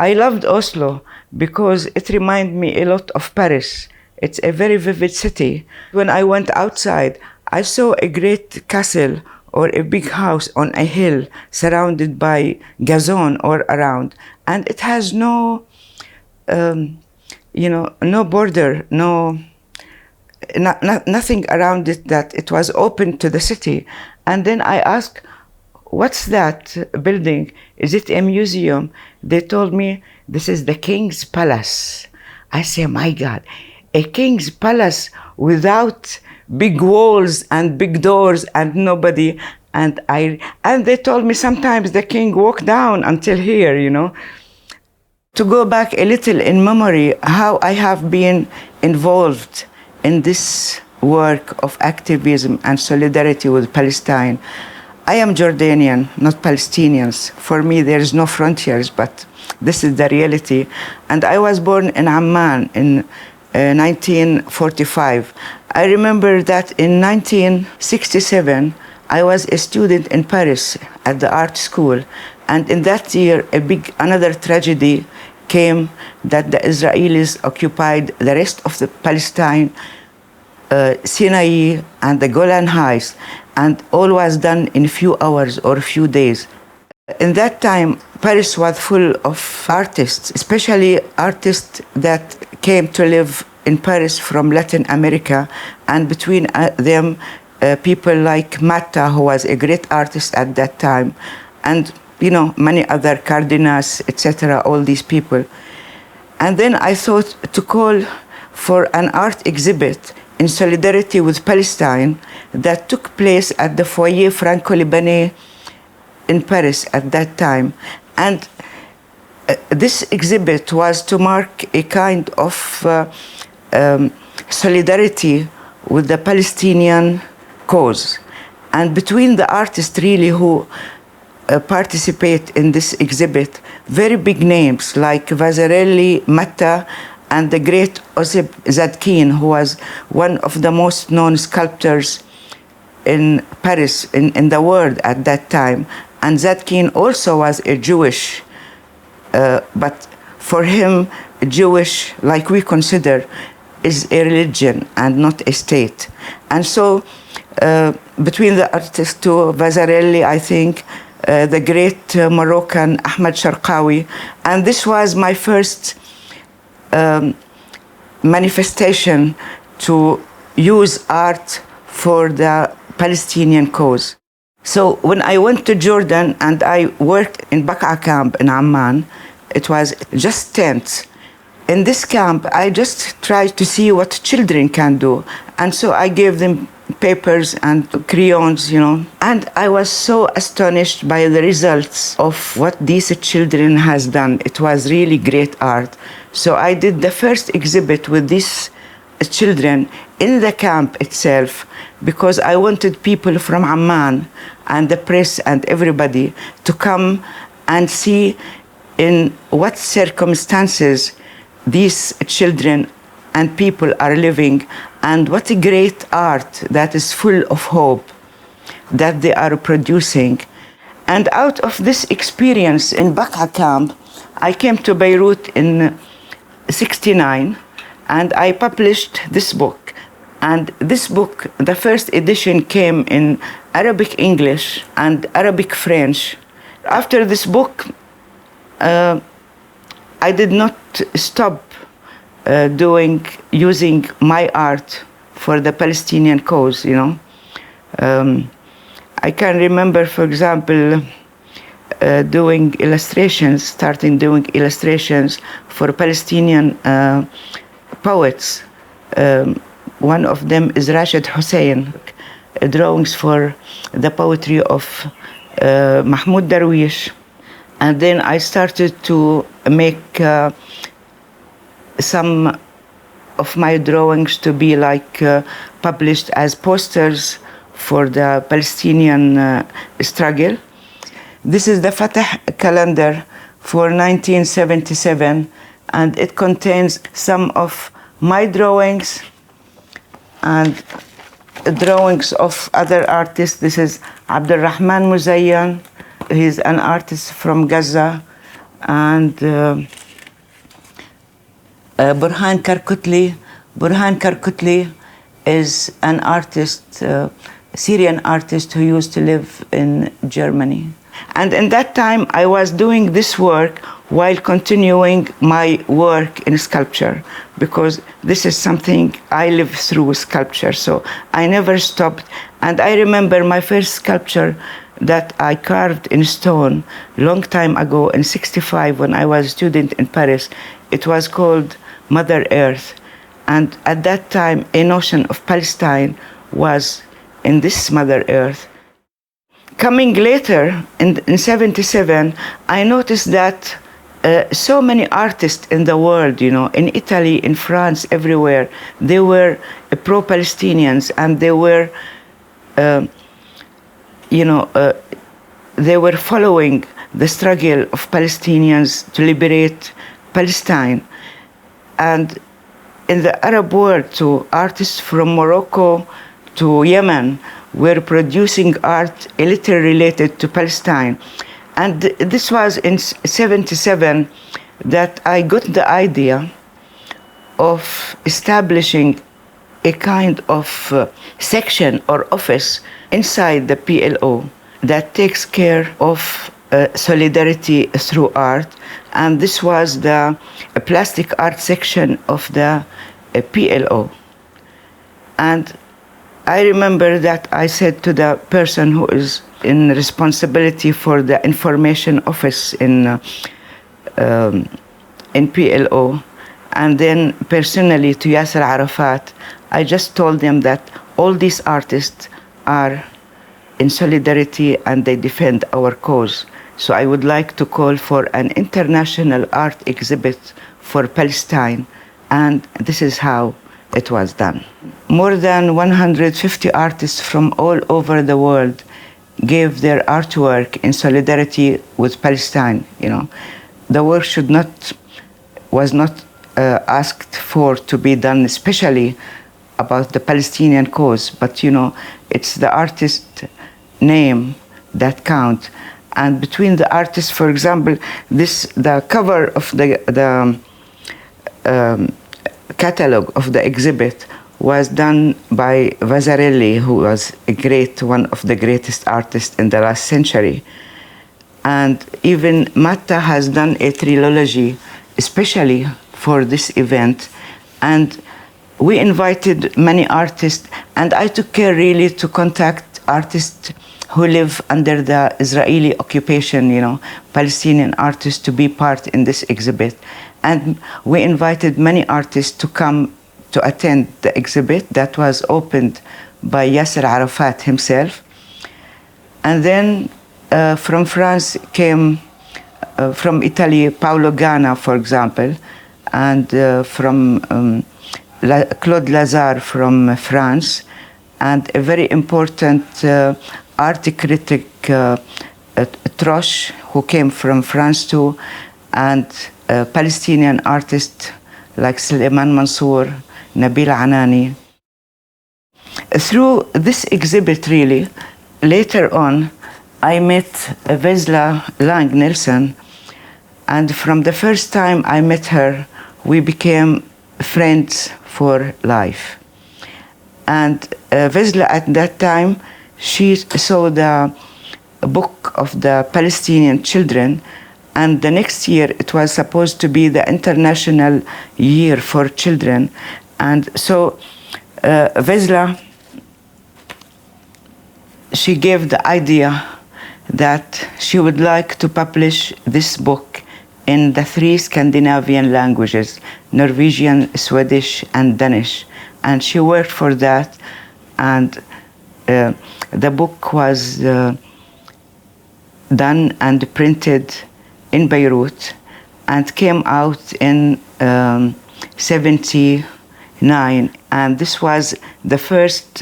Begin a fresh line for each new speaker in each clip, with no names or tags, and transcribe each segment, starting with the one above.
I loved Oslo because it reminded me a lot of Paris. It's a very vivid city. When I went outside, I saw a great castle or a big house on a hill surrounded by gazon or around. And it has no, no border, nothing around it, that it was open to the city. And then I asked, what's that building? Is it a museum? They told me, this is the king's palace. I say, my God, a king's palace without big walls and big doors and nobody. And they told me sometimes the king walked down until here, To go back a little in memory, how I have been involved in this work of activism and solidarity with Palestine. I am Jordanian, not Palestinians. For me, there is no frontiers, but this is the reality. And I was born in Amman in 1945. I remember that in 1967, I was a student in Paris at the art school. And in that year, another tragedy came, that the Israelis occupied the rest of the Palestine, Sinai and the Golan Heights, and all was done in a few hours or a few days. In that time, Paris was full of artists, especially artists that came to live in Paris from Latin America, and between them, people like Matta, who was a great artist at that time, and many other Cardenas, etc., all these people. And then I thought to call for an art exhibit in solidarity with Palestine that took place at the Foyer Franco-Libanais in Paris at that time. And this exhibit was to mark a kind of solidarity with the Palestinian cause. And between the artists really who participate in this exhibit, very big names like Vasarely, Matta, and the great Osip Zadkine, who was one of the most known sculptors in Paris, in the world at that time. And Zadkine also was a Jewish, but for him, Jewish, like we consider, is a religion and not a state. And so between the artists too, Vasarely, I think, the great Moroccan Ahmed Sharqawi, and this was my first manifestation to use art for the Palestinian cause. So when I went to Jordan and I worked in Baqa camp in Amman, it was just tents. In this camp, I just tried to see what children can do. And so I gave them papers and crayons, And I was so astonished by the results of what these children has done. It was really great art. So I did the first exhibit with these children in the camp itself, because I wanted people from Amman and the press and everybody to come and see in what circumstances these children and people are living, and what a great art that is full of hope that they are producing. And out of this experience in Baqa camp, I came to Beirut in '69, and I published this book. And this book, the first edition, came in Arabic English and Arabic French. After this book, I did not stop using my art for the Palestinian cause, I can remember, for example, starting doing illustrations for Palestinian poets. One of them is Rashid Hussein, drawings for the poetry of Mahmoud Darwish. And then I started to make some of my drawings to be published as posters for the Palestinian struggle. This is the Fatah calendar for 1977, and it contains some of my drawings and drawings of other artists. This is Abdulrahman Muzayyan. He's an artist from Gaza. and Burhan Karkutli. Burhan Karkutli is an artist, Syrian artist who used to live in Germany. And in that time, I was doing this work while continuing my work in sculpture, because this is something I live through with sculpture, so I never stopped. And I remember my first sculpture that I carved in stone long time ago in '65 when I was a student in Paris. It was called Mother Earth. And at that time, a notion of Palestine was in this Mother Earth. Coming later, in '77, I noticed that so many artists in the world, in Italy, in France, everywhere, they were pro-Palestinians, and they were, they were following the struggle of Palestinians to liberate Palestine. And in the Arab world, too, artists from Morocco to Yemen were producing art a little related to Palestine. And this was in '77 that I got the idea of establishing a kind of section or office inside the PLO that takes care of solidarity through art. And this was the plastic art section of the PLO. And I remember that I said to the person who is in responsibility for the information office in PLO, and then personally to Yasser Arafat, I just told them that all these artists are in solidarity and they defend our cause. So I would like to call for an international art exhibit for Palestine, and this is how it was done. More than 150 artists from all over the world gave their artwork in solidarity with Palestine. The work was not asked for to be done especially about the Palestinian cause, but it's the artist name that count. And between the artists, for example, the cover of the catalog of the exhibit was done by Vasarely, who was one of the greatest artists in the last century. And even Matta has done a trilogy especially for this event. And we invited many artists, and I took care really to contact artists who live under the Israeli occupation, Palestinian artists, to be part in this exhibit. And we invited many artists to come to attend the exhibit that was opened by Yasser Arafat himself. And then from France came, from Italy, Paolo Gana, for example, and from Claude Lazare from France, and a very important art critic, Troche, who came from France too, and Palestinian artists like Suleiman Mansour, Nabil Anani. Through this exhibit, really, later on, I met Vesla Lang Nelson, and from the first time I met her, we became friends for life. And Vesla, at that time, she saw the book of the Palestinian children, and the next year it was supposed to be the International Year for Children. And so Vesla, she gave the idea that she would like to publish this book in the 3 Scandinavian languages, Norwegian, Swedish, and Danish. And she worked for that, and the book was done and printed in Beirut and came out in '79. And this was the first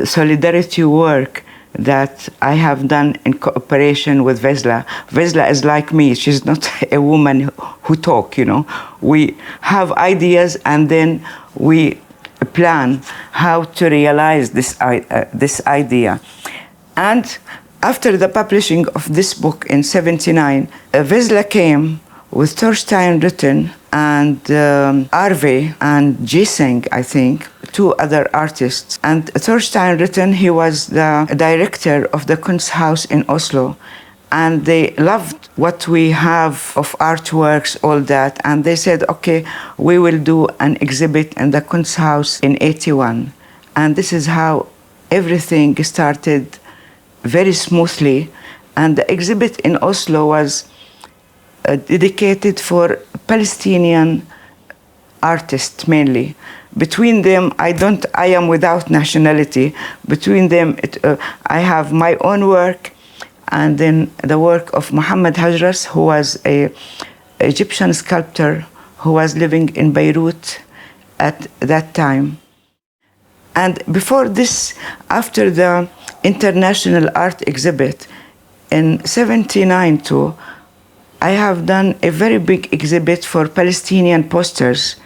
solidarity work that I have done in cooperation with Vesla. Vesla is like me. She's not a woman who talk, We have ideas and then we plan how to realize this idea. And After the publishing of this book in 79, Vesla came with Thorstein Rutten and Arve and Jesing, I think, two other artists. And Thorstein Rutten, he was the director of the Kunsthaus in Oslo. And they loved what we have of artworks, all that. And they said, okay, we will do an exhibit in the Kunsthaus in 81. And this is how everything started very smoothly. And the exhibit in Oslo was dedicated for Palestinian artists mainly. Between them, I am without nationality. Between them, I have my own work, and then the work of Muhammad Hajras, who was an Egyptian sculptor who was living in Beirut at that time. And before this, after the International Art Exhibit in 79 too, I have done a very big exhibit for Palestinian posters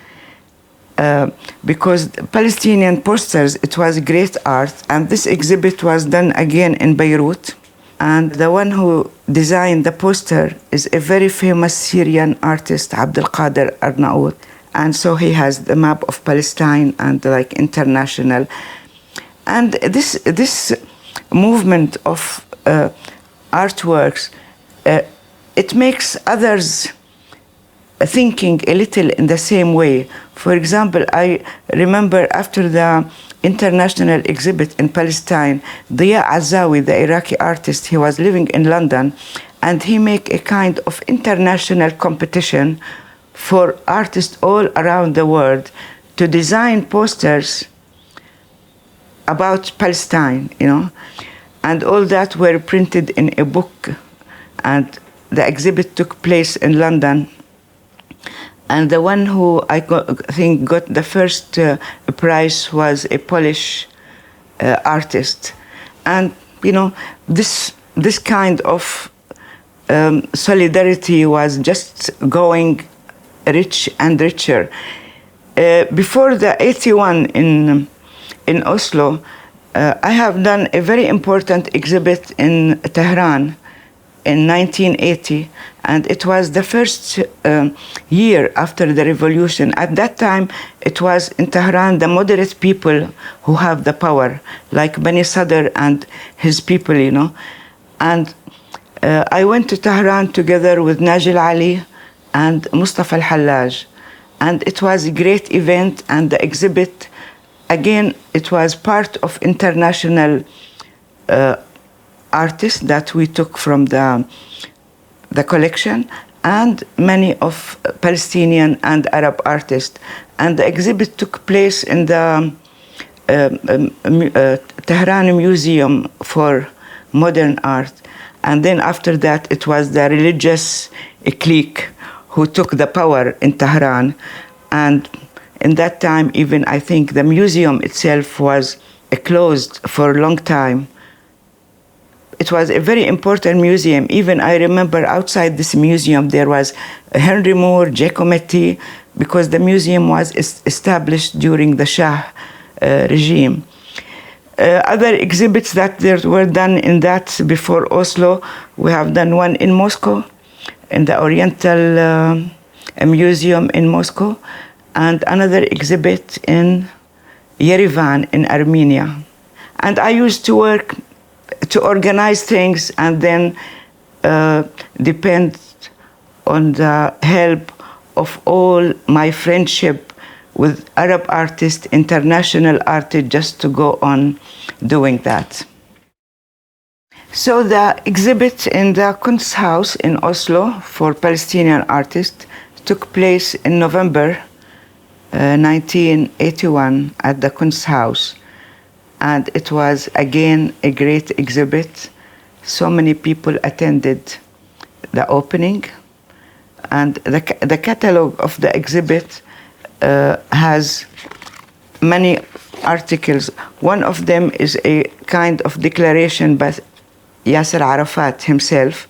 because Palestinian posters, it was great art, and this exhibit was done again in Beirut. And the one who designed the poster is a very famous Syrian artist, Abdel Qadir Arnaout. And so he has the map of Palestine and like international. And this movement of artworks, it makes others thinking a little in the same way. For example, I remember after the international exhibit in Palestine, Diya Azawi, the Iraqi artist, he was living in London, and he made a kind of international competition for artists all around the world to design posters about Palestine, you know. And all that were printed in a book, and the exhibit took place in London. And the one who I think got the first prize was a Polish artist. And, you know, this kind of solidarity was just going rich and richer. Before the 81 in Oslo, I have done a very important exhibit in Tehran in 1980, and it was the first year after the revolution. At that time, it was in Tehran the moderate people who have the power, like Bani Sadr and his people, you know. And I went to Tehran together with Najil Ali and Mustafa al-Hallaj. And it was a great event, and the exhibit, again, it was part of international artists that we took from the collection, and many of Palestinian and Arab artists. And the exhibit took place in the Tehran Museum for Modern Art. And then after that, it was the religious clique who took the power in Tehran. And in that time, even I think the museum itself was closed for a long time. It was a very important museum. Even I remember outside this museum, there was Henry Moore, Giacometti, because the museum was established during the Shah regime. Other exhibits that were done in that before Oslo, we have done one in Moscow, in the Oriental Museum in Moscow, and another exhibit in Yerevan in Armenia. And I used to work to organize things and then depend on the help of all my friendship with Arab artists, international artists, just to go on doing that. So the exhibit in the Kunsthaus in Oslo for Palestinian artists took place in November 1981 at the Kunsthaus. And it was, again, a great exhibit. So many people attended the opening. And the catalog of the exhibit has many articles. One of them is a kind of declaration by Yasser Arafat himself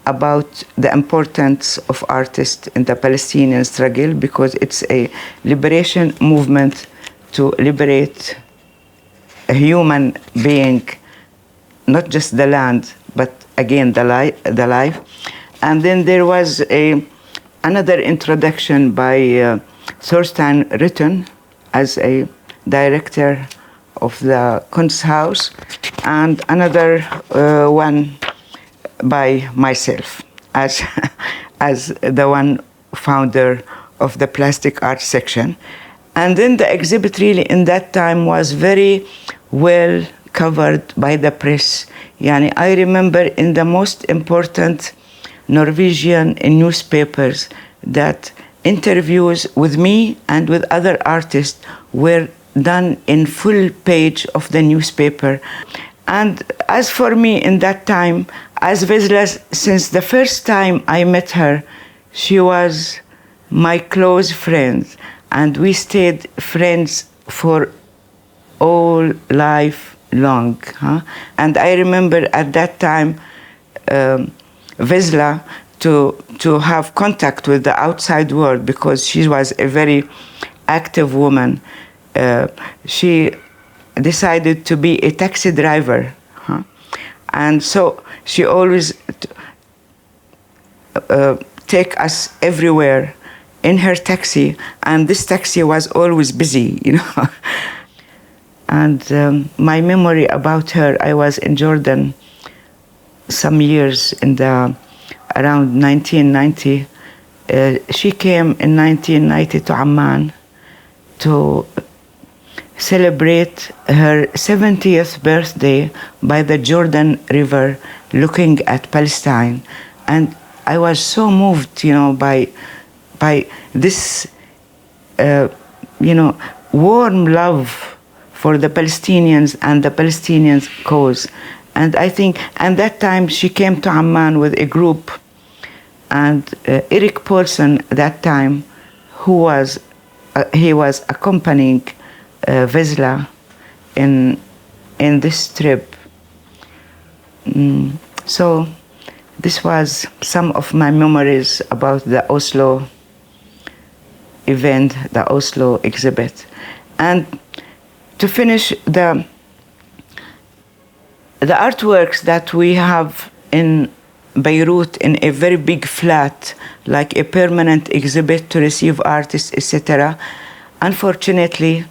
about the importance of artists in the Palestinian struggle, because it's a liberation movement to liberate a human being not just the land, but again the life. And then there was another introduction by Thorstein Rutten as a director of the Kunstnernes Hus, and another one by myself as as the one founder of the plastic art section. And then the exhibit really in that time was very well covered by the press. Yani, I remember in the most important Norwegian newspapers that interviews with me and with other artists were done in full page of the newspaper. And as for me in that time, as Vezla, since the first time I met her, she was my close friend, and we stayed friends for all life long. And I remember at that time, Vezla to have contact with the outside world, because she was a very active woman. She decided to be a taxi driver. And so she always take us everywhere in her taxi, and this taxi was always busy, you know. And my memory about her, I was in Jordan some years in the around 1990. She came in 1990 to Amman to celebrate her 70th birthday by the Jordan River, looking at Palestine. And I was so moved, you know, by this, you know, warm love for the Palestinians and the Palestinian cause. And I think, and that time she came to Amman with a group, and Eric Paulson that time, who was, he was accompanying Vezla in this trip. So this was some of my memories about the Oslo event, the Oslo exhibit. And to finish, the artworks that we have in Beirut in a very big flat, like a permanent exhibit to receive artists, etc. Unfortunately,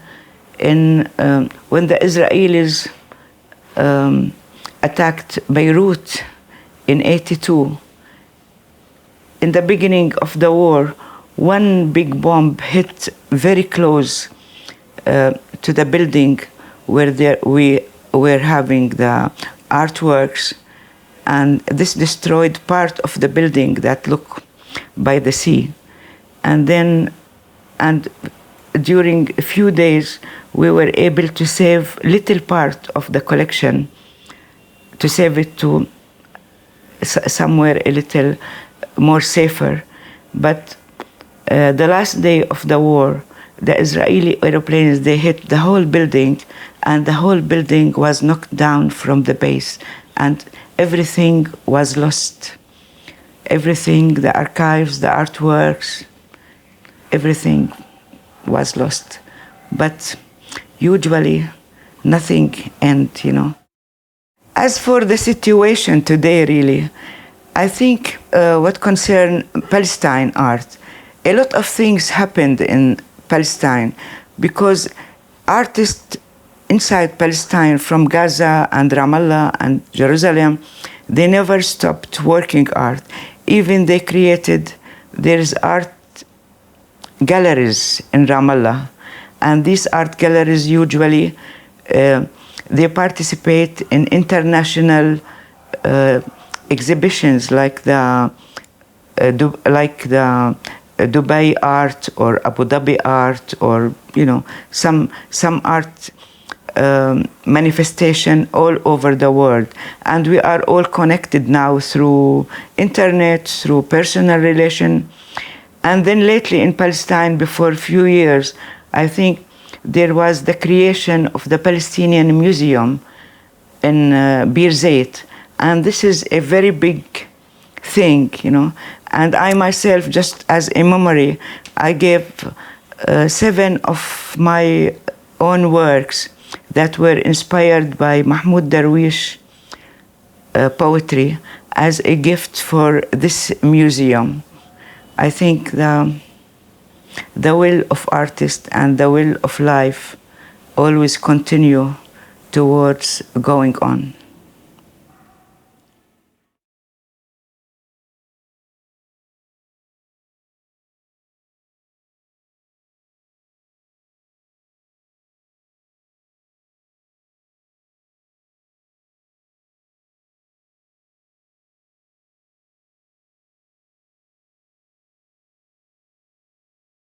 when the Israelis attacked Beirut in '82, in the beginning of the war, one big bomb hit very close to the building where we were having the artworks, and this destroyed part of the building that looked by the sea. And during a few days, we were able to save little part of the collection, to save it to somewhere a little more safer. But the last day of the war, the Israeli airplanes, they hit the whole building, and the whole building was knocked down from the base, and everything was lost. Everything, the archives, the artworks, everything was lost. But usually nothing ends, you know. As for the situation today, really, I think what concerns Palestine art, a lot of things happened in Palestine, because artists inside Palestine, from Gaza and Ramallah and Jerusalem, they never stopped working art. Even they created, there's art galleries in Ramallah, and these art galleries usually they participate in international exhibitions like the Dubai art or Abu Dhabi art, or you know, some art manifestation all over the world. And we are all connected now through internet, through personal relation. And then lately in Palestine, before a few years, I think there was the creation of the Palestinian Museum in Bir Zayt. And this is a very big thing, you know. And I myself, just as a memory, I gave 7 of my own works that were inspired by Mahmoud Darwish, poetry as a gift for this museum. I think the will of artists and the will of life always continue towards going on.